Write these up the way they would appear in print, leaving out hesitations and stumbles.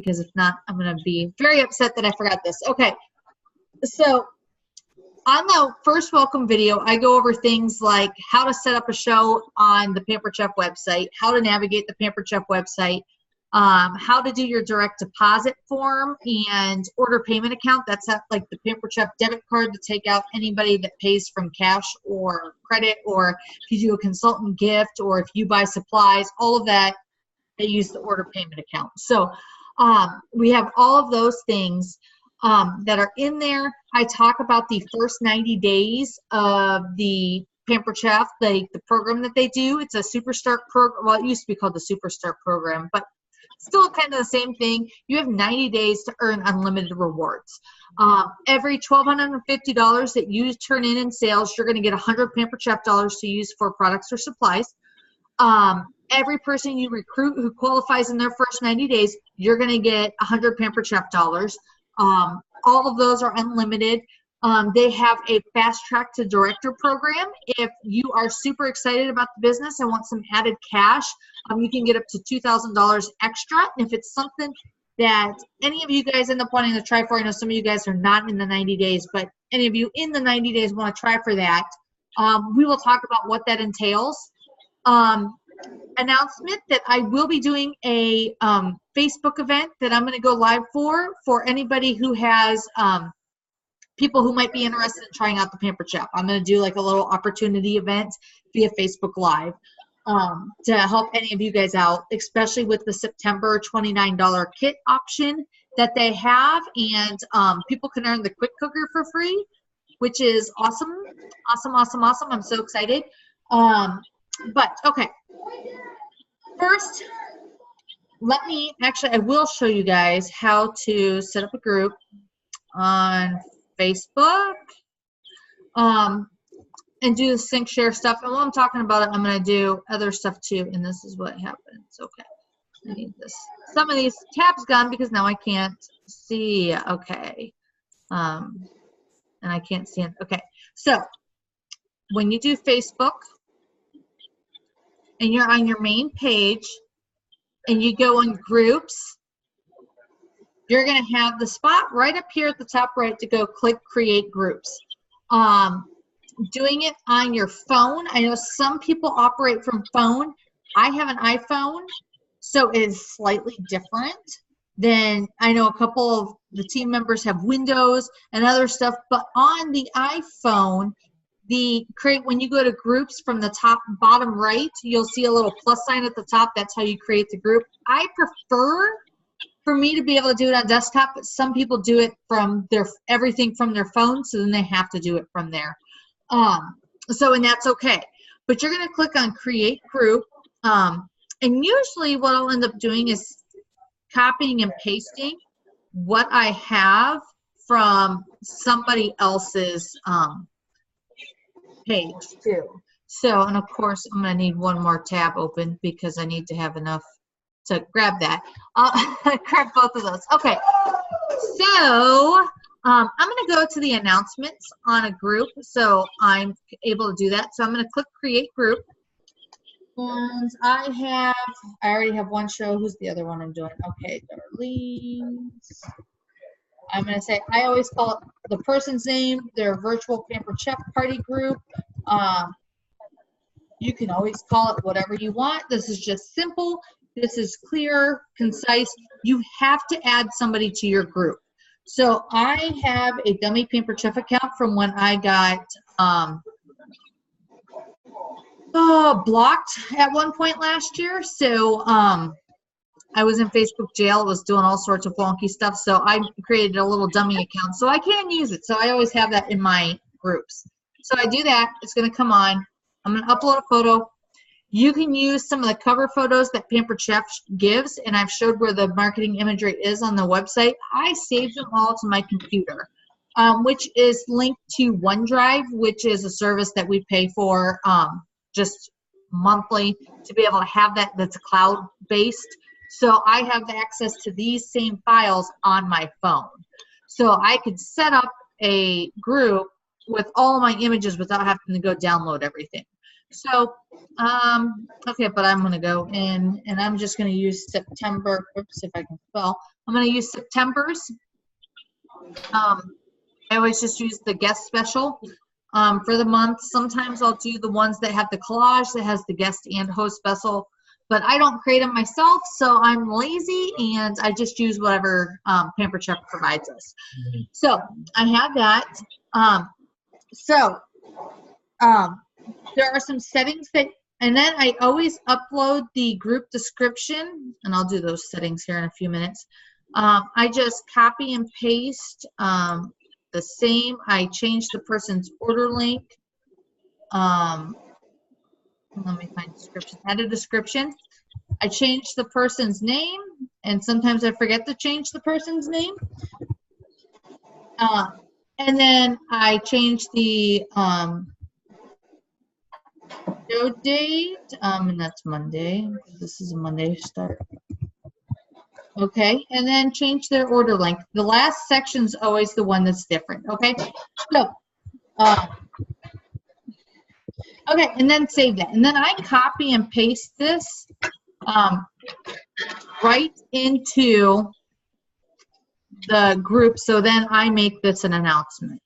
because if not, I'm going to be very upset that I forgot this. Okay, so on the first welcome video, I go over things like how to set up a show on the Pampered Chef website, how to navigate the Pampered Chef website, how to do your direct deposit form and order payment account. That's like the Pampered Chef debit card to take out anybody that pays from cash or credit, or if you do a consultant gift, or if you buy supplies, all of that, they use the order payment account. So we have all of those things that are in there. I talk about the first 90 days of the Pampered Chef, the program that they do. It's a Super Start program. Well, it used to be called the Super Start program, but still kind of the same thing. You have 90 days to earn unlimited rewards. Every $1,250 that you turn in sales, you're going to get 100 Pampered Chef dollars to use for products or supplies. Every person you recruit who qualifies in their first 90 days, you're going to get 100 Pampered Chef dollars. All of those are unlimited. They have a fast track to director program. If you are super excited about the business and want some added cash, you can get up to $2,000 extra. And if it's something that any of you guys end up wanting to try for, I know some of you guys are not in the 90 days, but any of you in the 90 days want to try for that, we will talk about what that entails. Announcement that I will be doing a Facebook event that I'm going to go live for anybody who has people who might be interested in trying out the Pampered Chef. I'm going to do like a little opportunity event via Facebook Live to help any of you guys out, especially with the September $29 kit option that they have, and people can earn the quick cooker for free, which is awesome. I'm so excited. But okay, first, I will show you guys how to set up a group on Facebook and do the cinchshare stuff. And while I'm talking about it, I'm going to do other stuff too, and this is what happens. Okay, I need this. Some of these tabs gone because now I can't see. Okay, and I can't see it. Okay, so when you do Facebook and you're on your main page and you go on groups, you're going to have the spot right up here at the top right to go click create groups. Doing it on your phone, I know some people operate from phone. I have an iPhone, so it is slightly different than, I know a couple of the team members have Windows and other stuff, but on the iPhone, when you go to groups from the top bottom right, you'll see a little plus sign at the top. That's how you create the group. I prefer for me to be able to do it on desktop, but some people do it from everything from their phone, so then they have to do it from there. And that's okay. But you're going to click on create group, and usually what I'll end up doing is copying and pasting what I have from somebody else's page too. So, and of course, I'm going to need one more tab open because I need to have enough to grab that. Grab both of those. Okay, so I'm going to go to the announcements on a group, so I'm able to do that. So I'm going to click create group, and I already have one show. Who's the other one I'm doing? Okay, Darlene's. I'm going to say, I always call it the person's name, their virtual Pampered Chef party group. You can always call it whatever you want. This is just simple. This is clear, concise. You have to add somebody to your group. So I have a dummy Pampered Chef account from when I got blocked at one point last year. So I was in Facebook jail, was doing all sorts of wonky stuff, so I created a little dummy account so I can use it. So I always have that in my groups. So I do that. It's going to come on. I'm going to upload a photo. You can use some of the cover photos that Pampered Chef gives, and I've showed where the marketing imagery is on the website. I saved them all to my computer, which is linked to OneDrive, which is a service that we pay for just monthly to be able to have that. That's cloud-based. So I have access to these same files on my phone. So I could set up a group with all of my images without having to go download everything. So, okay, but I'm going to go in, and I'm just going to use September, oops, if I can spell, I'm going to use September's. I always just use the guest special for the month. Sometimes I'll do the ones that have the collage that has the guest and host special, but I don't create them myself, so I'm lazy and I just use whatever Pamper Chef provides us. So I have that. There are some settings that, and then I always upload the group description, and I'll do those settings here in a few minutes. I just copy and paste the same. I change the person's order link. Let me find description. Add a description. I change the person's name, and sometimes I forget to change the person's name. And then I change the due date, and that's Monday. This is a Monday start. Okay, and then change their order length. The last section's always the one that's different. Okay, so okay, and then save that, and then I copy and paste this right into the group. So then I make this an announcement.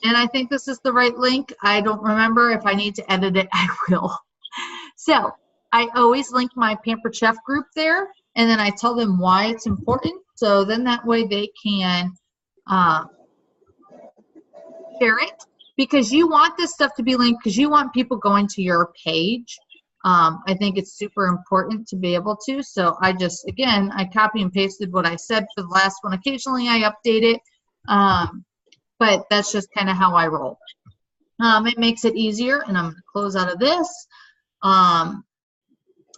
And I think this is the right link. I don't remember. If I need to edit it, I will. So I always link my Pampered Chef group there, and then I tell them why it's important. So then that way they can share it, because you want this stuff to be linked because you want people going to your page. I think it's super important to be able to. So I just, again, I copy and pasted what I said for the last one. Occasionally I update it. But that's just kind of how I roll. It makes it easier, and I'm going to close out of this.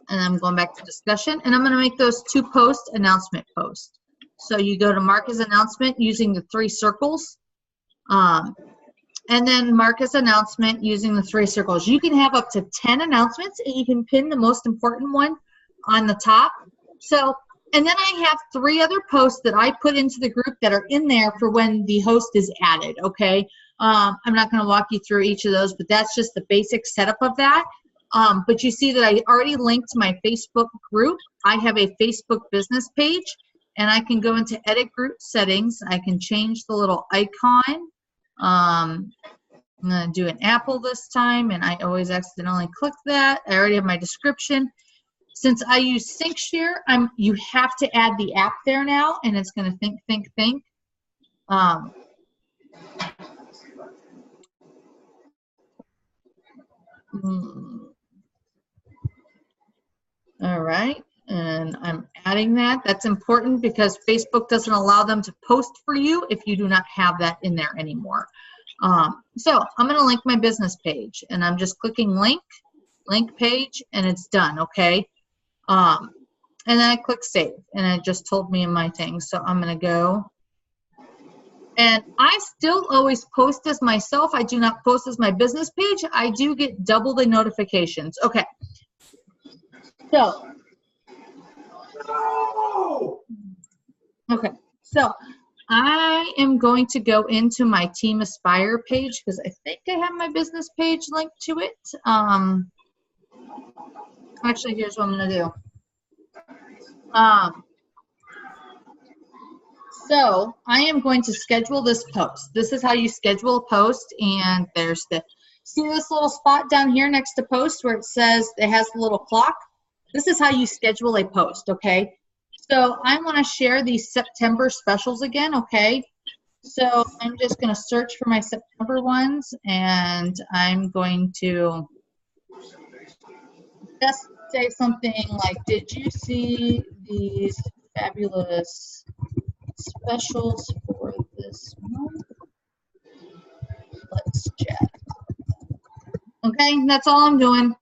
And I'm going back to discussion, and I'm going to make those 2 post announcement posts. So you go to mark as announcement using the 3 circles, and then mark as announcement using the 3 circles. You can have up to 10 announcements, and you can pin the most important one on the top. So, and then I have 3 other posts that I put into the group that are in there for when the host is added, okay? I'm not going to walk you through each of those, but that's just the basic setup of that. But you see that I already linked my Facebook group. I have a Facebook business page, and I can go into edit group settings. I can change the little icon. I'm going to do an apple this time, and I always accidentally click that. I already have my description. Since I use cinchshare, you have to add the app there now, and it's going to think. All right, and I'm adding that. That's important because Facebook doesn't allow them to post for you if you do not have that in there anymore. So I'm going to link my business page, and I'm just clicking link page, and it's done, okay? And then I click save, and it just told me in my thing. So I'm going to go, and I still always post as myself. I do not post as my business page. I do get double the notifications. Okay. So, I am going to go into my Team Aspire page because I think I have my business page linked to it. Actually, here's what I'm going to do. So I am going to schedule this post. This is how you schedule a post, and there's see this little spot down here next to post where it says it has the little clock? This is how you schedule a post, okay? So I want to share these September specials again, okay? So I'm just going to search for my September ones, and I'm going to just say something like, did you see these fabulous specials for this month? Let's chat. Okay, that's all I'm doing.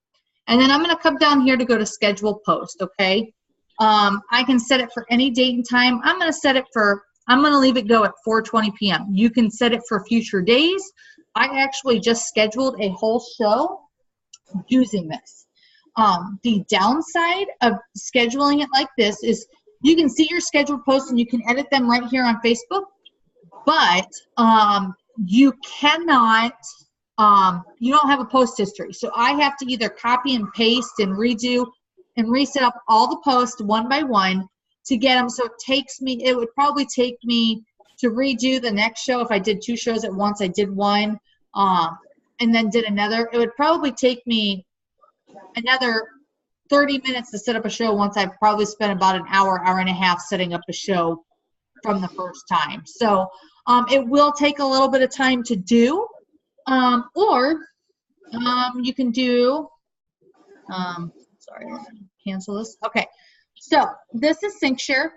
And then I'm going to come down here to go to schedule post, okay? I can set it for any date and time. I'm going to leave it go at 4:20 p.m. You can set it for future days. I actually just scheduled a whole show using this. The downside of scheduling it like this is you can see your scheduled posts and you can edit them right here on Facebook, but you cannot, you don't have a post history. So I have to either copy and paste and redo and reset up all the posts one by one. to get them. So it would probably take me to redo the next show. If I did 2 shows at once, I did one and then did another. It would probably take me another 30 minutes to set up a show once I've probably spent about an hour, hour and a half setting up a show from the first time. So it will take a little bit of time to do. Or you can do, sorry, let me cancel this. Okay, so this is cinchshare.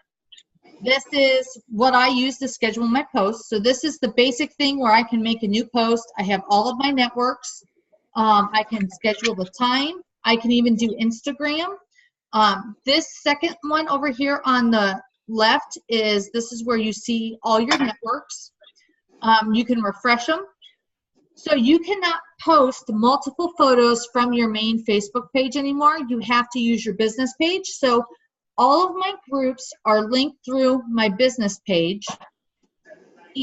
This is what I use to schedule my posts. So this is the basic thing where I can make a new post. I have all of my networks. I can schedule the time. I can even do Instagram. This second one over here on the left this is where you see all your networks. You can refresh them. So you cannot post multiple photos from your main Facebook page anymore. You have to use your business page. So all of my groups are linked through my business page.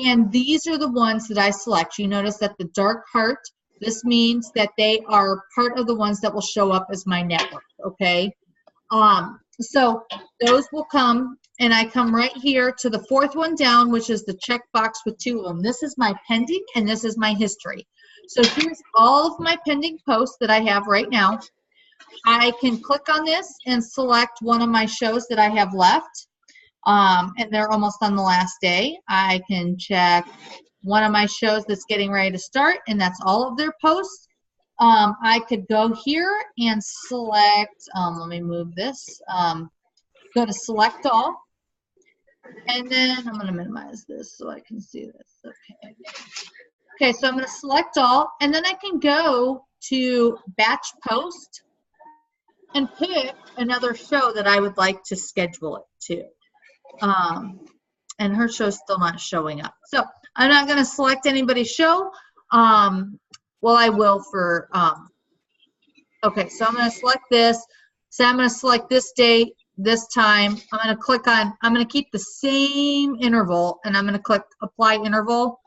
And these are the ones that I select. You notice that the dark heart, this means that they are part of the ones that will show up as my network, okay? So those will come, and I come right here to the 4th one down, which is the checkbox with 2 of them. This is my pending, and this is my history. So here's all of my pending posts that I have right now. I can click on this and select one of my shows that I have left, and they're almost on the last day. I can check one of my shows that's getting ready to start, and that's all of their posts. I could go here and select, let me move this, go to select all, and then I'm going to minimize this so I can see this. Okay. Okay, so I'm going to select all, and then I can go to batch post and pick another show that I would like to schedule it to. And her show's still not showing up. So I'm not going to select anybody's show. Well, I will for, okay, so I'm going to select this. So I'm going to select this date, this time. I'm going to click on, I'm going to keep the same interval, and I'm going to click apply interval.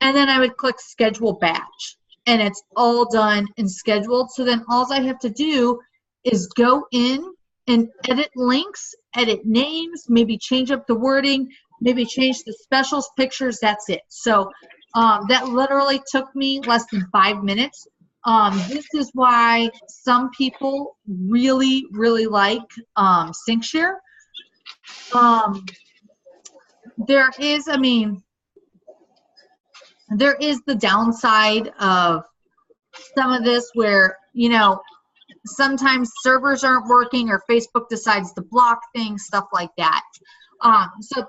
And then I would click schedule batch. And it's all done and scheduled. So then all I have to do is go in and edit links, edit names, maybe change up the wording, maybe change the specials, pictures, that's it. So that literally took me less than 5 minutes. This is why some people really, really like cinchshare. There is, I mean, there is the downside of some of this where, you know, sometimes servers aren't working or Facebook decides to block things, stuff like that. So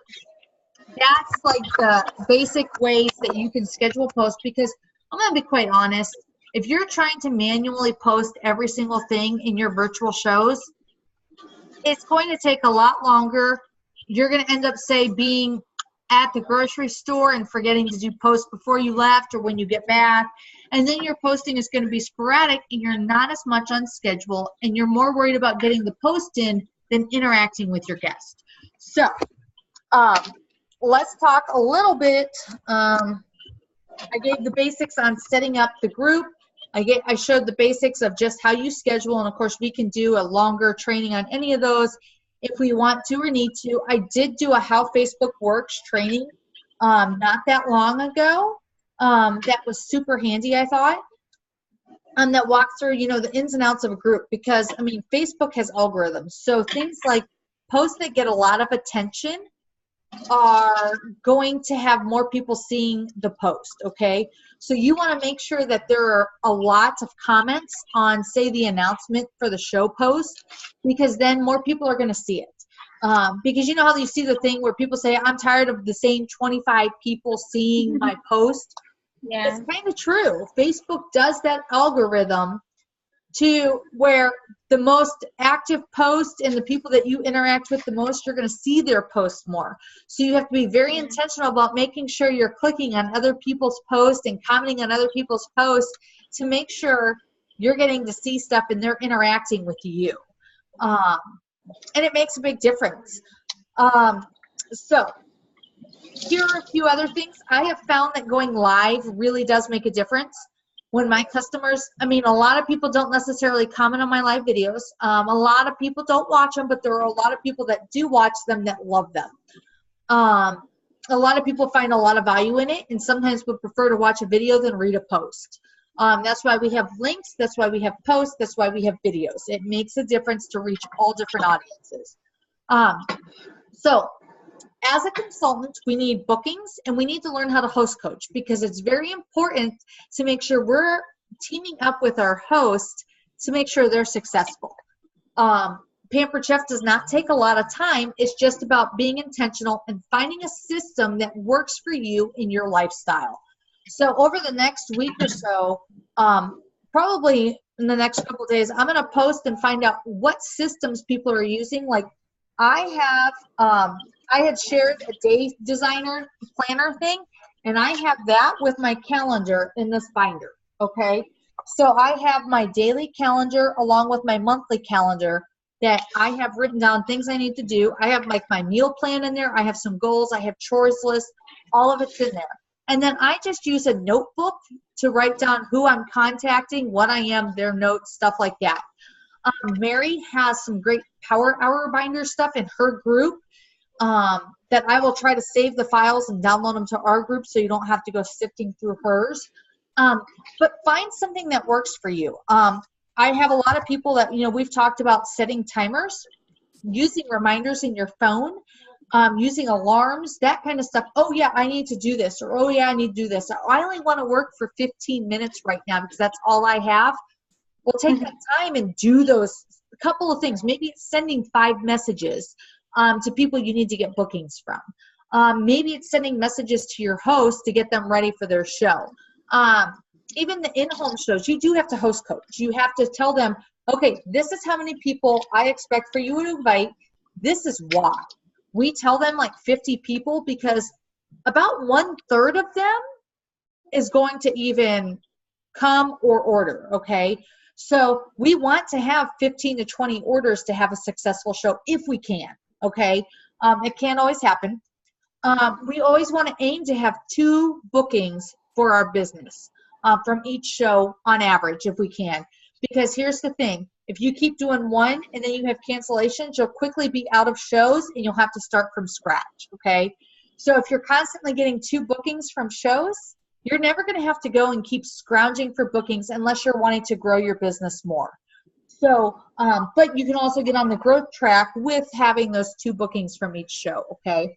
that's like the basic ways that you can schedule posts, because I'm going to be quite honest, if you're trying to manually post every single thing in your virtual shows, it's going to take a lot longer. You're going to end up, say, being at the grocery store and forgetting to do posts before you left or when you get back. And then your posting is going to be sporadic and you're not as much on schedule, and you're more worried about getting the post in than interacting with your guest. So let's talk a little bit. I gave the basics on setting up the group. I showed the basics of just how you schedule, and of course we can do a longer training on any of those if we want to or need to. I did do a How Facebook Works training not that long ago. That was super handy, I thought. That walked through, you know, the ins and outs of a group, because I mean, Facebook has algorithms. So things like posts that get a lot of attention are going to have more people seeing the post, okay? So you want to make sure that there are a lot of comments on, say, the announcement for the show post, because then more people are going to see it. Because you know how you see the thing where people say, I'm tired of the same 25 people seeing my post? Yeah. It's kind of true. Facebook does that algorithm to where the most active post and the people that you interact with the most, you're going to see their posts more. So you have to be very intentional about making sure you're clicking on other people's posts and commenting on other people's posts to make sure you're getting to see stuff and they're interacting with you. And it makes a big difference. So here are a few other things. I have found that going live really does make a difference. when my customers, I mean, a lot of people don't necessarily comment on my live videos. A lot of people don't watch them, but there are a lot of people that do watch them that love them. A lot of people find a lot of value in it, and sometimes would prefer to watch a video than read a post. That's why we have links. That's why we have posts. That's why we have videos. It makes a difference to reach all different audiences. So as a consultant, we need bookings, and we need to learn how to host coach, because it's very important to make sure we're teaming up with our host to make sure they're successful. Pampered Chef does not take a lot of time. It's just about being intentional and finding a system that works for you in your lifestyle. So over the next week or so, probably in the next couple of days, I'm going to post and find out what systems people are using. Like I had shared a day designer planner thing, and I have that with my calendar in this binder, okay? So I have my daily calendar along with my monthly calendar that I have written down things I need to do. I have like my meal plan in there. I have some goals. I have chores list. All of it's in there. And then I just use a notebook to write down who I'm contacting, what I am, their notes, stuff like that. Mary has some great Power Hour binder stuff in her group that I will try to save the files and download them to our group so you don't have to go sifting through hers. But find something that works for you. I have a lot of people that, you know, we've talked about setting timers, using reminders in your phone, using alarms, that kind of stuff. Oh, yeah, I need to do this. Or, oh, yeah, I need to do this. I only want to work for 15 minutes right now because that's all I have. Well, take that time and do those couple of things. Maybe it's sending 5 messages to people you need to get bookings from. Maybe it's sending messages to your host to get them ready for their show. Even the in-home shows, you do have to host coach. You have to tell them, okay, this is how many people I expect for you to invite. This is why. We tell them like 50 people because about 1/3 of them is going to even come or order, okay? So we want to have 15 to 20 orders to have a successful show if we can, okay? It can't always happen. We always want to aim to have 2 bookings for our business from each show on average if we can. Because here's the thing. If you keep doing 1 and then you have cancellations, you'll quickly be out of shows and you'll have to start from scratch, okay? So if you're constantly getting 2 bookings from shows, you're never going to have to go and keep scrounging for bookings unless you're wanting to grow your business more. So, but you can also get on the growth track with having those 2 bookings from each show, okay?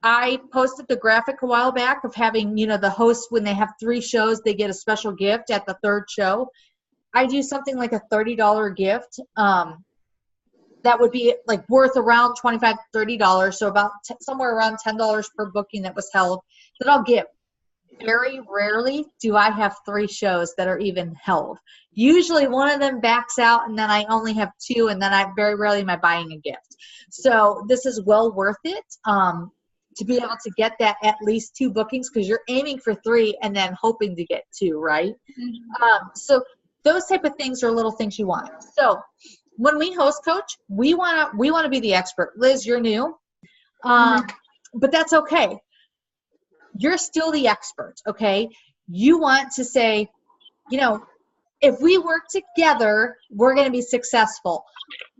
I posted the graphic a while back of having, you know, the hosts, when they have 3 shows, they get a special gift at the 3rd show. I do something like a $30 gift that would be like worth around $25, $30. So about somewhere around $10 per booking that was held that I'll give. Very rarely do I have 3 shows that are even held. Usually one of them backs out and then I only have 2 and then I very rarely am I buying a gift. So this is well worth it to be able to get that at least 2 bookings because you're aiming for 3 and then hoping to get 2, right? So those type of things are little things you want. So when we host coach, we want to be the expert. Liz, you're new, but that's okay. You're still the expert, okay? You want to say, you know, if we work together, we're going to be successful.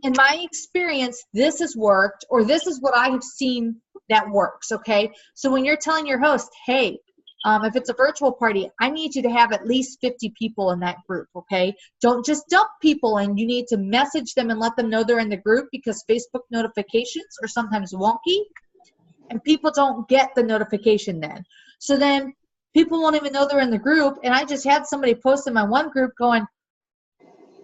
In my experience, this has worked, or this is what I have seen that works, okay? So when you're telling your host, hey, if it's a virtual party, I need you to have at least 50 people in that group, okay? Don't just dump people in. You need to message them and let them know they're in the group because Facebook notifications are sometimes wonky. And people don't get the notification then. So then people won't even know they're in the group. And I just had somebody post in my one group going,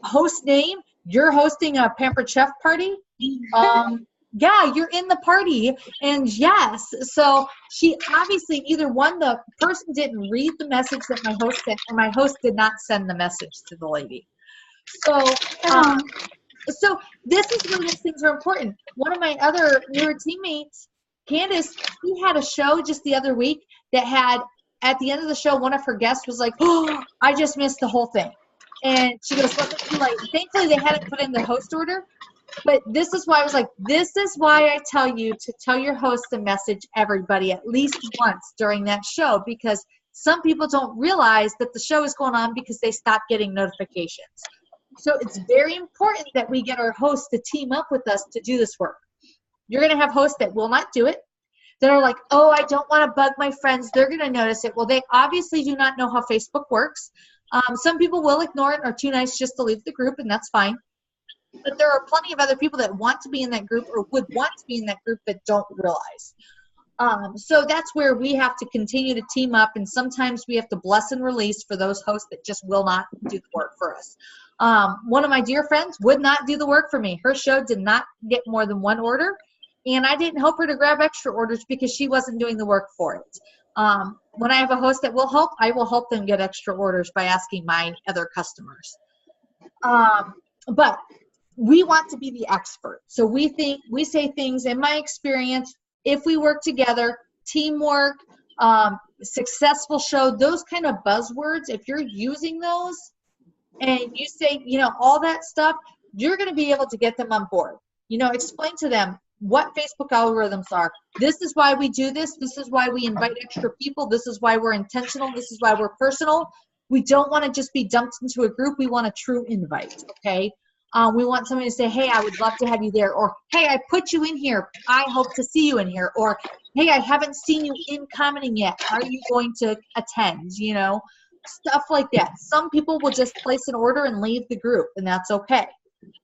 host name, you're hosting a Pampered Chef party? Yeah, you're in the party. And yes, so she obviously either one, the person didn't read the message that my host sent, or my host did not send the message to the lady. So, so this is where these things are important. One of my other newer teammates, Candace, she had a show just the other week that had, at the end of the show, one of her guests was like, oh, I just missed the whole thing. And she goes, wasn't too late. Thankfully, they hadn't put in the host order. But this is why I was like, this is why I tell you to tell your host to message everybody at least once during that show, because some people don't realize that the show is going on because they stop getting notifications. So it's very important that we get our hosts to team up with us to do this work. You're going to have hosts that will not do it, that are like, oh, I don't want to bug my friends. They're going to notice it. Well, they obviously do not know how Facebook works. Some people will ignore it and are too nice just to leave the group, and that's fine. But there are plenty of other people that want to be in that group or would want to be in that group that don't realize. So that's where we have to continue to team up, and sometimes we have to bless and release for those hosts that just will not do the work for us. One of my dear friends would not do the work for me. Her show did not get more than one order, and I didn't help her to grab extra orders because she wasn't doing the work for it. When I have a host that will help, I will help them get extra orders by asking my other customers. But we want to be the expert. So we say things, in my experience, if we work together, teamwork, successful show, those kind of buzzwords, if you're using those and you say, all that stuff, you're going to be able to get them on board. Explain to them what Facebook algorithms are. This is why we do this. This is why we invite extra people. This is why we're intentional. This is why we're personal. We don't want to just be dumped into a group. We want a true invite, okay? We want somebody to say, hey, I would love to have you there. Or, hey, I put you in here. I hope to see you in here. Or, hey, I haven't seen you in commenting yet. Are you going to attend? Stuff like that. Some people will just place an order and leave the group, and that's okay.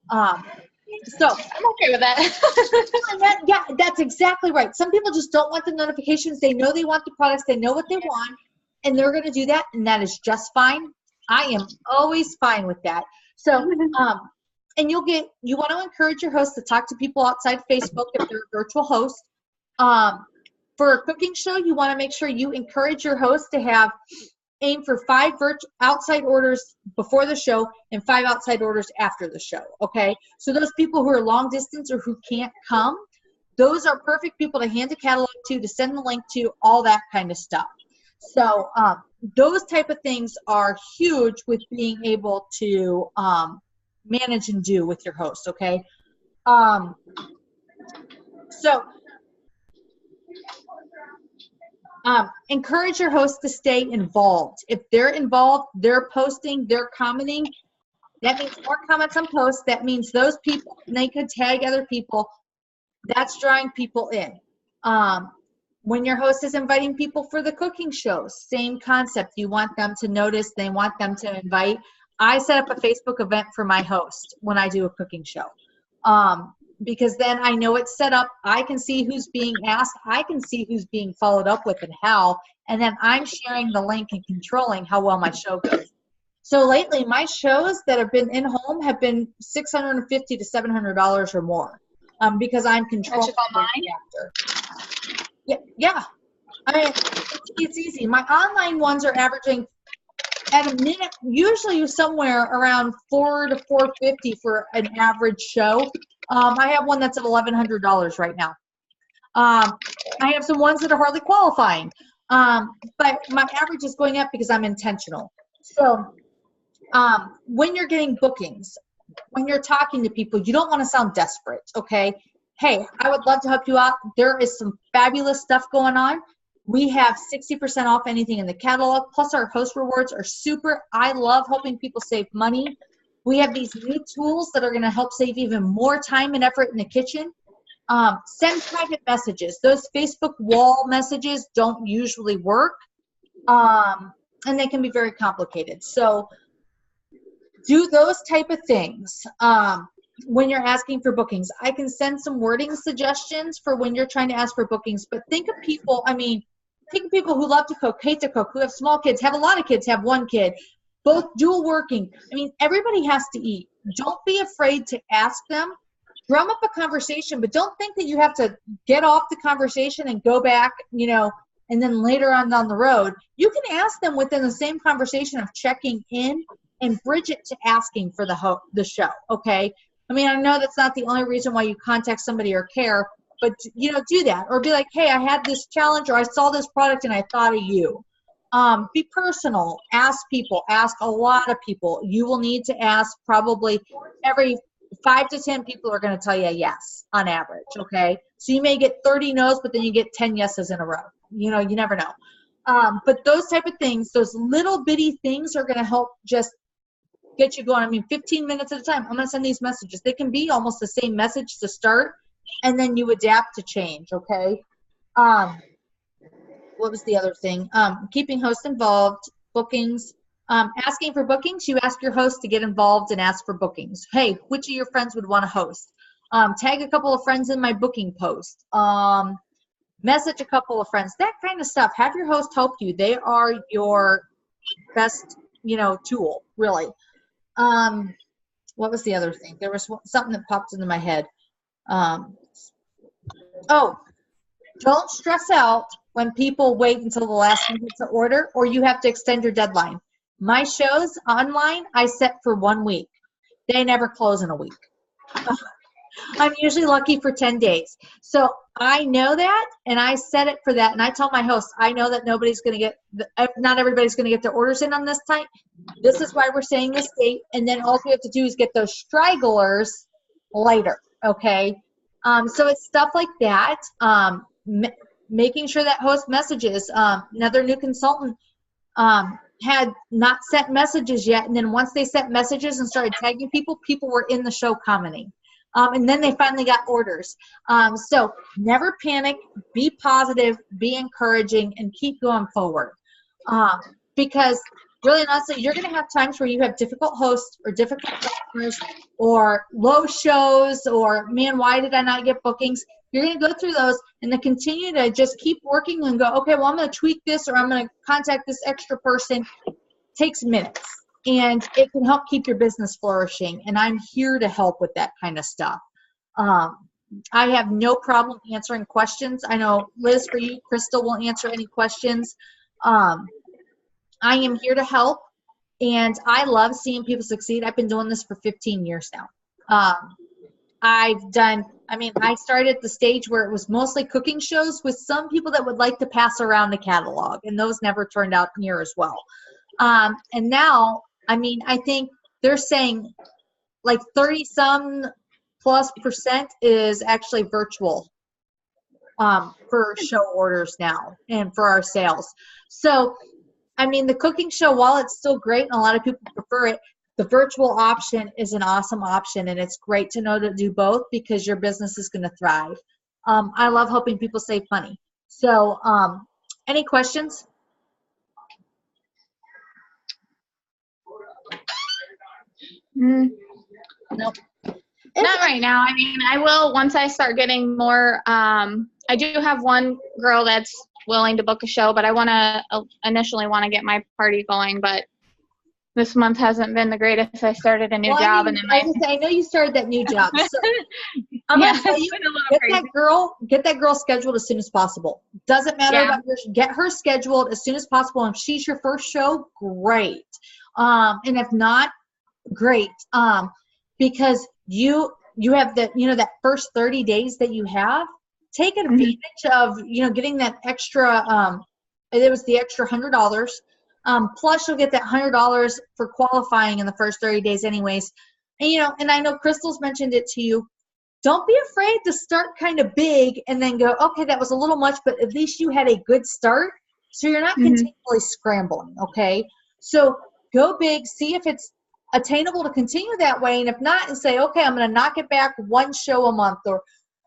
So I'm okay with that. Yeah, that's exactly right. Some people just don't want the notifications. They know they want the products. They know what they want, and they're going to do that, and that is just fine. I am always fine with that. So, and you want to encourage your host to talk to people outside Facebook if they're a virtual host. For a cooking show, you want to make sure you encourage your host to aim for 5 outside orders before the show and 5 outside orders after the show, okay? So those people who are long distance or who can't come, those are perfect people to hand the catalog to send the link to, all that kind of stuff. So those type of things are huge with being able to manage and do with your host, okay? Encourage your host to stay involved. If they're involved, they're posting, they're commenting, that means more comments on posts. That means those people, and they could tag other people. That's drawing people in. When your host is inviting people for the cooking shows, same concept. You want them to notice, they want them to invite. I set up a Facebook event for my host when I do a cooking show. Because then I know it's set up. I can see who's being asked. I can see who's being followed up with and how. And then I'm sharing the link and controlling how well my show goes. So lately, my shows that have been in home have been $650 to $700 or more because I'm controlling. That's just online? Yeah. I mean, it's easy. My online ones are averaging at a minute, usually somewhere around $400 to $450 for an average show. I have one that's at $1,100 right now. I have some ones that are hardly qualifying, but my average is going up because I'm intentional. So when you're getting bookings, when you're talking to people, you don't want to sound desperate, okay? Hey, I would love to help you out. There is some fabulous stuff going on. We have 60% off anything in the catalog, plus our host rewards are super. I love helping people save money. We have these new tools that are going to help save even more time and effort in the kitchen. Send private messages. Those Facebook wall messages don't usually work, and they can be very complicated. So do those type of things when you're asking for bookings. I can send some wording suggestions for when you're trying to ask for bookings, but think of people, think of people who love to cook, hate to cook, who have small kids, have a lot of kids, have one kid, both dual working. Everybody has to eat. Don't be afraid to ask them. Drum up a conversation, but don't think that you have to get off the conversation and go back, and then later on down the road. You can ask them within the same conversation of checking in and bridge it to asking for the show, okay? I know that's not the only reason why you contact somebody or care, but, do that. Or be like, hey, I had this challenge, or I saw this product and I thought of you. Be personal. Ask people. Ask a lot of people. You will need to ask probably every 5 to 10 people are going to tell you yes on average, okay? So you may get 30 no's, but then you get 10 yeses in a row. You never know. But those type of things, those little bitty things are going to help just get you going. I mean, 15 minutes at a time. I'm going to send these messages. They can be almost the same message to start, and then you adapt to change, okay? What was the other thing? Keeping host involved, bookings. Asking for bookings, you ask your host to get involved and ask for bookings. Hey, which of your friends would want to host? Tag a couple of friends in my booking post. Message a couple of friends, that kind of stuff. Have your host help you. They are your best, tool, really. What was the other thing? There was something that popped into my head. Don't stress out when people wait until the last minute to order, or you have to extend your deadline. My shows online, I set for 1 week. They never close in a week. I'm usually lucky for 10 days. So I know that, and I set it for that. And I tell my hosts, I know that not everybody's going to get their orders in on this time. This is why we're saying this date. And then all we have to do is get those stragglers later. Okay. So it's stuff like that. Making sure that host messages. Another new consultant had not sent messages yet. And then once they sent messages and started tagging people, people were in the show commenting. And then they finally got orders. So never panic, be positive, be encouraging, and keep going forward. Because really, honestly, you're going to have times where you have difficult hosts or difficult customers or low shows or, man, why did I not get bookings? You're going to go through those and then continue to just keep working and go, okay, well, I'm going to tweak this, or I'm going to contact this extra person. It takes minutes. And it can help keep your business flourishing. And I'm here to help with that kind of stuff. I have no problem answering questions. I know, Liz, for you, Crystal will answer any questions. I am here to help. And I love seeing people succeed. I've been doing this for 15 years now. I started at the stage where it was mostly cooking shows with some people that would like to pass around a catalog. And those never turned out near as well. And now, I think they're saying like 30-some+% is actually virtual for show orders now and for our sales. So, the cooking show, while it's still great and a lot of people prefer it, the virtual option is an awesome option, and it's great to know to do both because your business is going to thrive. I love helping people save money. So, any questions? Nope. Not right now. I will once I start getting more. I do have one girl that's willing to book a show, but I initially want to get my party going. But this month hasn't been the greatest. I started a new job, and then I know you started that new job. So I'm gonna tell you, get that girl scheduled as soon as possible. Doesn't matter about get her scheduled as soon as possible. And if she's your first show, great. And if not, great. Because you have that first 30 days that you have, take advantage of, getting that extra, it was the extra $100. Plus you'll get that $100 for qualifying in the first 30 days anyways. And, and I know Crystal's mentioned it to you. Don't be afraid to start kind of big and then go, okay, that was a little much, but at least you had a good start. So you're not continually scrambling. Okay. So go big, see if it's attainable to continue that way, and if not, and say, okay, I'm going to knock it back one show a month, or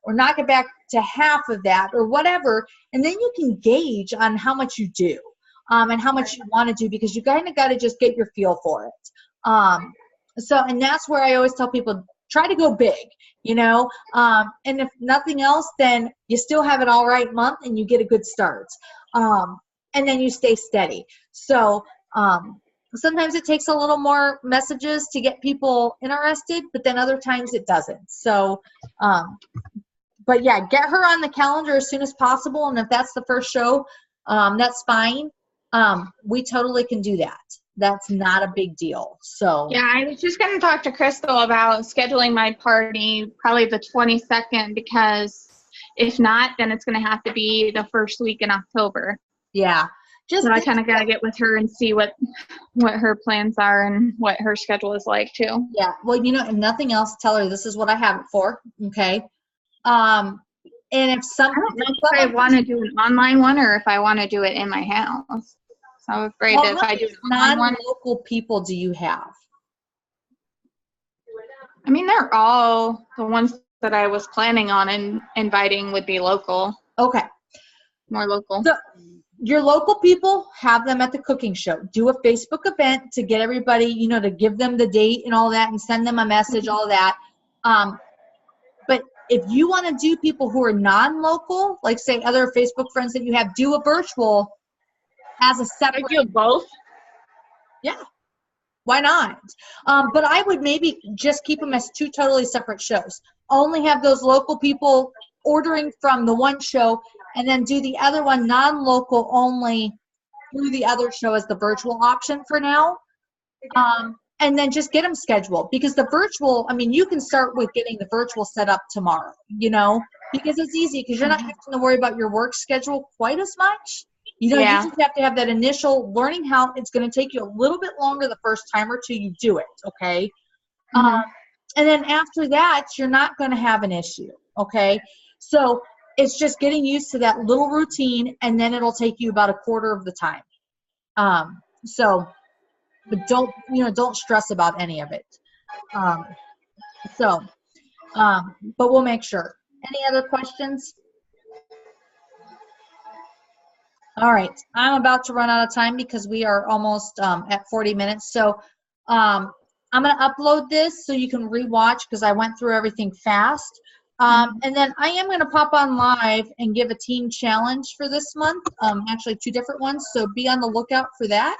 knock it back to half of that, or whatever, and then you can gauge on how much you do, and how much you want to do, because you kind of got to just get your feel for it. And that's where I always tell people, try to go big, and if nothing else, then you still have an all right month and you get a good start, and then you stay steady. So sometimes it takes a little more messages to get people interested, but then other times it doesn't. So, but yeah, get her on the calendar as soon as possible. And if that's the first show, that's fine. We totally can do that. That's not a big deal. So yeah, I was just going to talk to Crystal about scheduling my party probably the 22nd, because if not, then it's going to have to be the first week in October. Yeah. So I kind of got to get with her and see what her plans are and what her schedule is like too. Yeah. Well, if nothing else, tell her this is what I have it for. Okay. And if some, I don't know if I want to do an online one or if I want to do it in my house. So I'm afraid that if I do an online one. Non-local people do you have? I mean, they're all the ones that I was planning on inviting would be local. Okay. More local. So your local people, have them at the cooking show. Do a Facebook event to get everybody, you know, to give them the date and all that and send them a message, all that. But if you want to do people who are non-local, like say other Facebook friends that you have, do a virtual as a separate. I do both? Yeah. Why not? But I would maybe just keep them as two totally separate shows. Only have those local people ordering from the one show and then do the other one non-local only through the other show as the virtual option for now. And then just get them scheduled, because the virtual, I mean, you can start with getting the virtual set up tomorrow, you know, because it's easy because you're not having to worry about your work schedule quite as much. You know, you just have to have that initial learning how it's going to take you a little bit longer the first time or two you do it, okay? And then after that, you're not going to have an issue, okay? So it's just getting used to that little routine, and then it'll take you about a quarter of the time. But don't stress about any of it. But we'll make sure. Any other questions? All right, I'm about to run out of time because we are almost at 40 minutes. So I'm going to upload this so you can rewatch because I went through everything fast. And then I am going to pop on live and give a team challenge for this month, actually 2 different ones. So be on the lookout for that.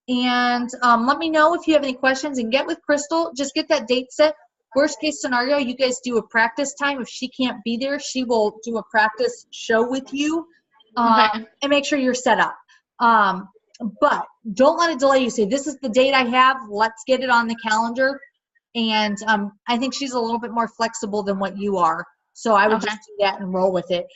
And let me know if you have any questions, and get with Crystal. Just get that date set. Worst case scenario, you guys do a practice time. If she can't be there, she will do a practice show with you. And make sure you're set up. But don't let it delay you. Say, this is the date I have. Let's get it on the calendar. And I think she's a little bit more flexible than what you are. So I would just do that and roll with it.